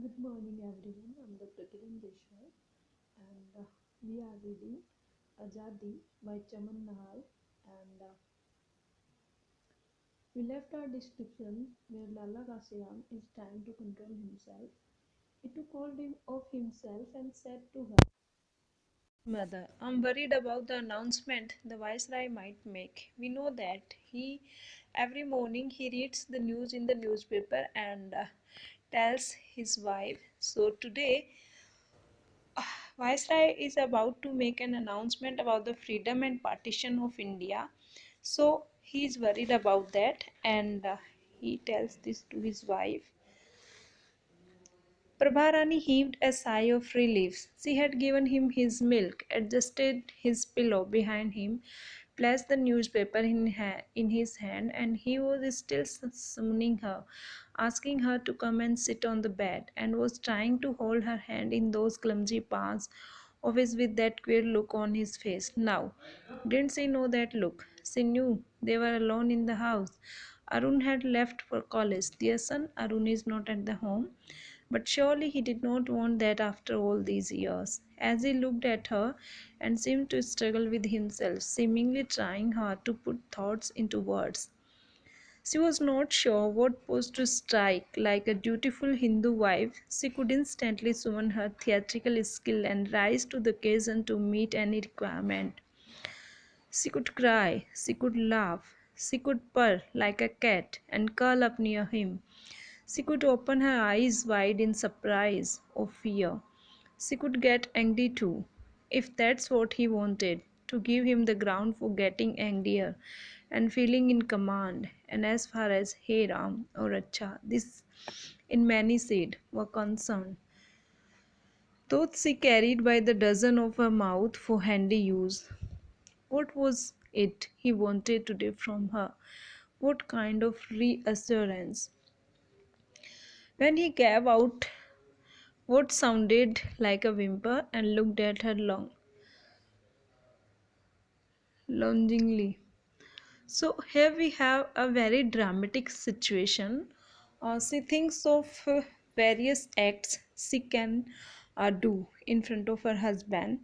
Good morning, everyone. I'm Dr. Kiran Deshwal, and we are reading Azadi by Chaman Nahal. And we left our description where Lala Kasiram is trying to control himself. He took hold of himself and said to her, Mother, I'm worried about the announcement the Viceroy might make. We know that every morning he reads the news in the newspaper and tells his wife. So today Viceroy is about to make an announcement about the freedom and partition of India. So he is worried about that and he tells this to his wife. Prabharani heaved a sigh of relief. She had given him his milk, adjusted his pillow behind him, placed the newspaper in his hand, and he was still summoning her, asking her to come and sit on the bed, and was trying to hold her hand in those clumsy palms of his with that queer look on his face. Now, didn't she know that look? She knew they were alone in the house. Arun had left for college. Dear son, Arun is not at the home. But surely he did not want that after all these years. As he looked at her and seemed to struggle with himself, seemingly trying hard to put thoughts into words. She was not sure what pose to strike. Like a dutiful Hindu wife, she could instantly summon her theatrical skill and rise to the occasion to meet any requirement. She could cry, she could laugh, she could purr like a cat and curl up near him. She could open her eyes wide in surprise or fear. She could get angry too, if that's what he wanted, to give him the ground for getting angrier and feeling in command. And as far as Hey Ram or Acha, this in many said, were concerned, thoughts she carried by the dozen of her mouth for handy use. What was it he wanted today from her? What kind of reassurance? When he gave out what sounded like a whimper and looked at her longingly. So here we have a very dramatic situation. She thinks of various acts she can do in front of her husband.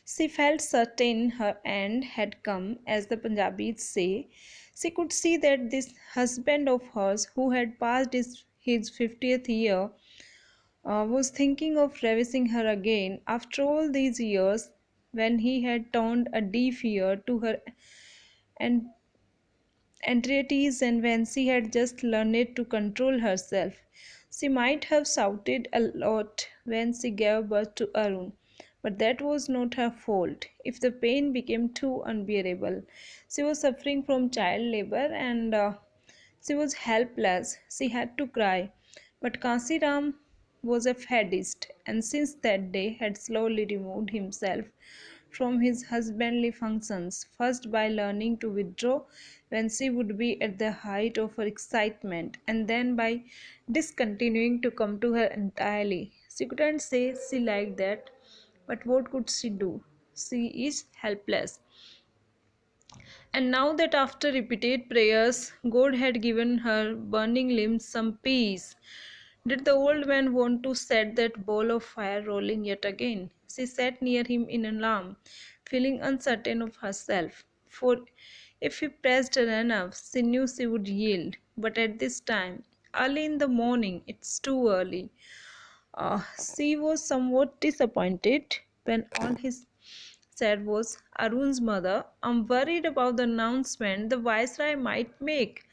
She felt certain her end had come, as the Punjabis say. She could see that this husband of hers, who had passed his 50th year, was thinking of ravishing her again after all these years when he had turned a deaf ear to her and entreaties and when she had just learned to control herself. She might have shouted a lot when she gave birth to Arun, but that was not her fault. If the pain became too unbearable, she was suffering from child labor and she was helpless. She had to cry. But Kansiram was a fadist and since that day had slowly removed himself from his husbandly functions, first by learning to withdraw when she would be at the height of her excitement, and then by discontinuing to come to her entirely. She couldn't say she liked that, but what could she do? She is helpless. And now that after repeated prayers, God had given her burning limbs some peace, did the old man want to set that ball of fire rolling yet again? She sat near him in alarm, feeling uncertain of herself. For if he pressed her enough, she knew she would yield. But at this time, early in the morning, it's too early. She was somewhat disappointed when all he said was, Arun's mother, I'm worried about the announcement the Viceroy might make.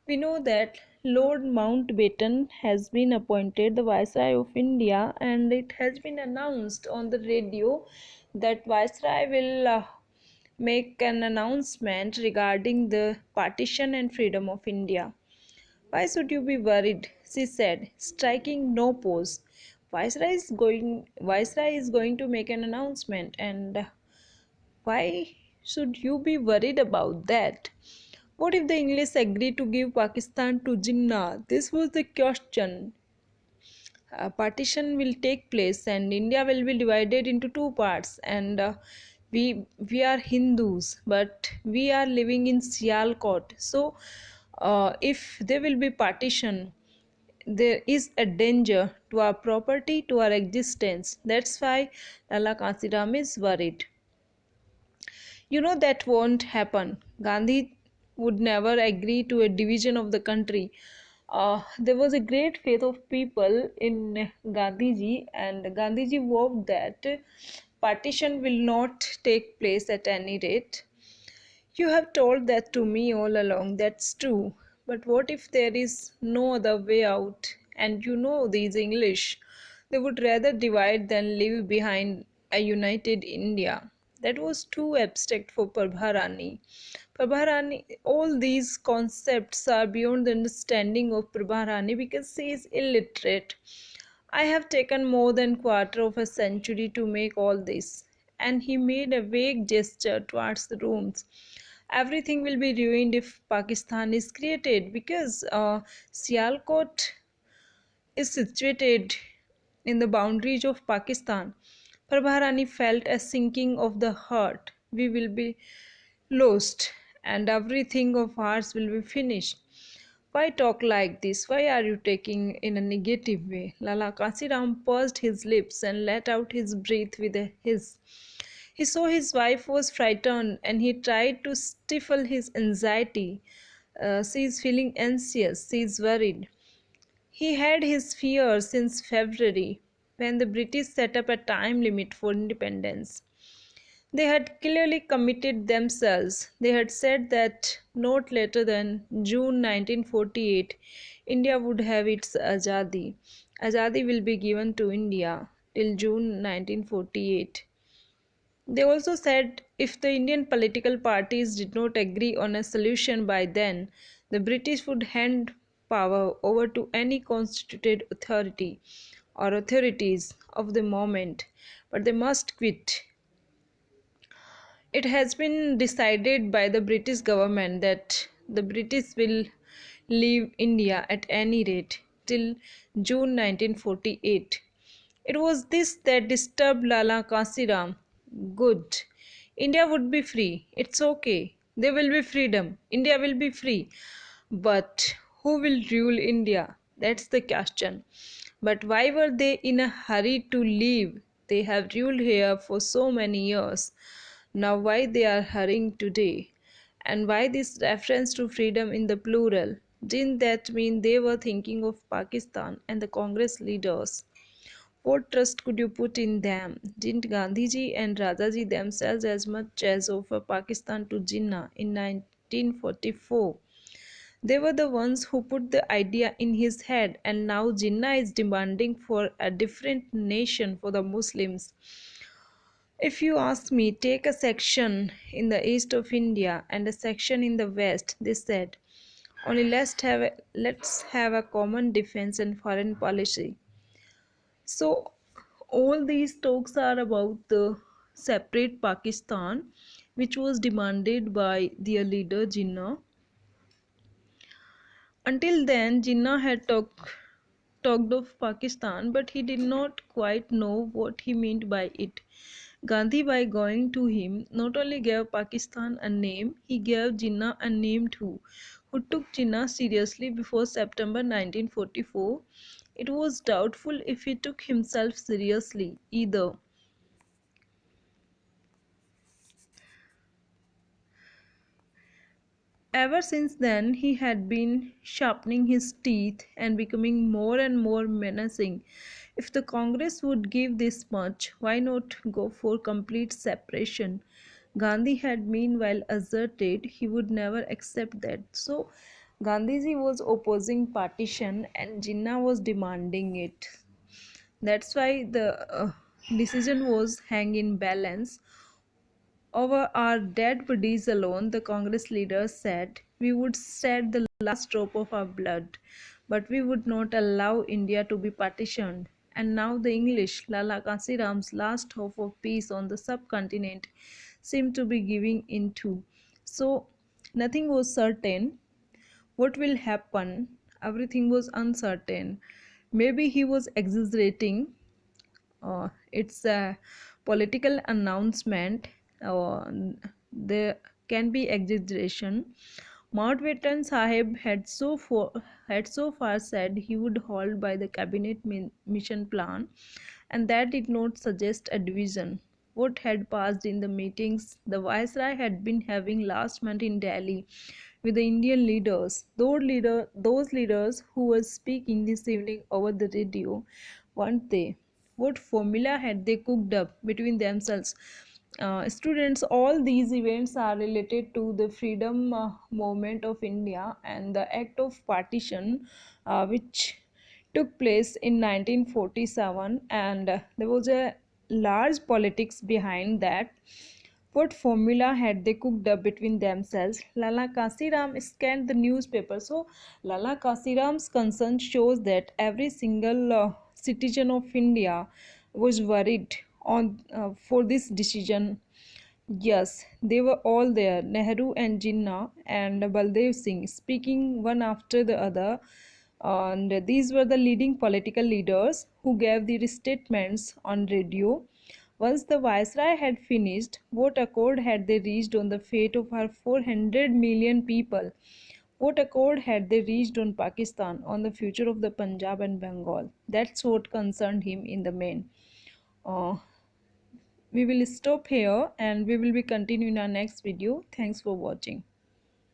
We know that Lord Mountbatten has been appointed the Viceroy of India, and it has been announced on the radio that Viceroy will make an announcement regarding the partition and freedom of India. Why should you be worried? She said, striking no pose. Viceroy is going to make an announcement, and why should you be worried about that? What if the English agree to give Pakistan to Jinnah? This was the question. A partition will take place and India will be divided into two parts and we are Hindus but we are living in Sialkot. So if there will be partition, there is a danger to our property, to our existence. That's why Lala Kansiram is worried. You know that won't happen. Gandhi would never agree to a division of the country. There was a great faith of people in Gandhiji, and Gandhiji vowed that partition will not take place at any rate. You have told that to me all along, that's true. But what if there is no other way out? And you know these English. They would rather divide than leave behind a united India. That was too abstract for Prabharani. Prabharani, all these concepts are beyond the understanding of Prabharani because she is illiterate. I have taken more than quarter of a century to make all this. And he made a vague gesture towards the rooms. Everything will be ruined if Pakistan is created because Sialkot is situated in the boundaries of Pakistan. Prabharani felt a sinking of the heart. We will be lost and everything of ours will be finished. Why talk like this? Why are you taking in a negative way? Lala Kasiram pursed his lips and let out his breath with a hiss. He saw his wife was frightened and he tried to stifle his anxiety. She is feeling anxious, she is worried. He had his fears since February, when the British set up a time limit for independence. They had clearly committed themselves. They had said that not later than June 1948, India would have its Azadi. Azadi will be given to India till June 1948. They also said if the Indian political parties did not agree on a solution by then, the British would hand power over to any constituted authority or authorities of the moment, but they must quit. It has been decided by the British government that the British will leave India at any rate till June 1948. It was this that disturbed Lala Kasiram. Good. India would be free. It's okay. There will be freedom. India will be free. But who will rule India? That's the question. But why were they in a hurry to leave? They have ruled here for so many years. Now why they are hurrying today? And why this reference to freedom in the plural? Didn't that mean they were thinking of Pakistan and the Congress leaders? What trust could you put in them? Didn't Gandhiji and Rajaji themselves as much as offer Pakistan to Jinnah in 1944? They were the ones who put the idea in his head, and now Jinnah is demanding for a different nation for the Muslims. If you ask me, take a section in the east of India and a section in the west, they said. Only let's have a common defense and foreign policy. So all these talks are about the separate Pakistan, which was demanded by their leader Jinnah. Until then, Jinnah had talked of Pakistan, but he did not quite know what he meant by it. Gandhi, by going to him, not only gave Pakistan a name, he gave Jinnah a name too, who took Jinnah seriously before September 1944. It was doubtful if he took himself seriously either. Ever since then, he had been sharpening his teeth and becoming more and more menacing. If the Congress would give this much, why not go for complete separation? Gandhi had meanwhile asserted he would never accept that. So, Gandhiji was opposing partition and Jinnah was demanding it. That's why the decision was hang in balance. Over our dead bodies alone, the Congress leaders said, we would shed the last drop of our blood, but we would not allow India to be partitioned. And now the English, Lala Kansiram's last hope of peace on the subcontinent, seemed to be giving in too. So nothing was certain. What will happen? Everything was uncertain. Maybe he was exaggerating. It's a political announcement. There can be exaggeration, Mountbatten Sahib had so far said he would hold by the cabinet mission plan, and that did not suggest a division. What had passed in the meetings the Viceroy had been having last month in Delhi with the Indian leaders, those leaders who were speaking this evening over the radio, weren't they? What formula had they cooked up between themselves? Students, all these events are related to the freedom movement of India and the act of partition, which took place in 1947, and there was a large politics behind that. What formula had they cooked up between themselves? Lala Kasiram scanned the newspaper. So, Lala Kasiram's concern shows that every single citizen of India was worried on for this decision. Yes, they were all there, Nehru and Jinnah and Baldev Singh, speaking one after the other. And these were the leading political leaders who gave their statements on radio. Once the Viceroy had finished, what accord had they reached on the fate of our 400 million people? What accord had they reached on Pakistan, on the future of the Punjab and Bengal? That's what concerned him in the main. Uh, we will stop here and we will be continuing our next video. Thanks for watching.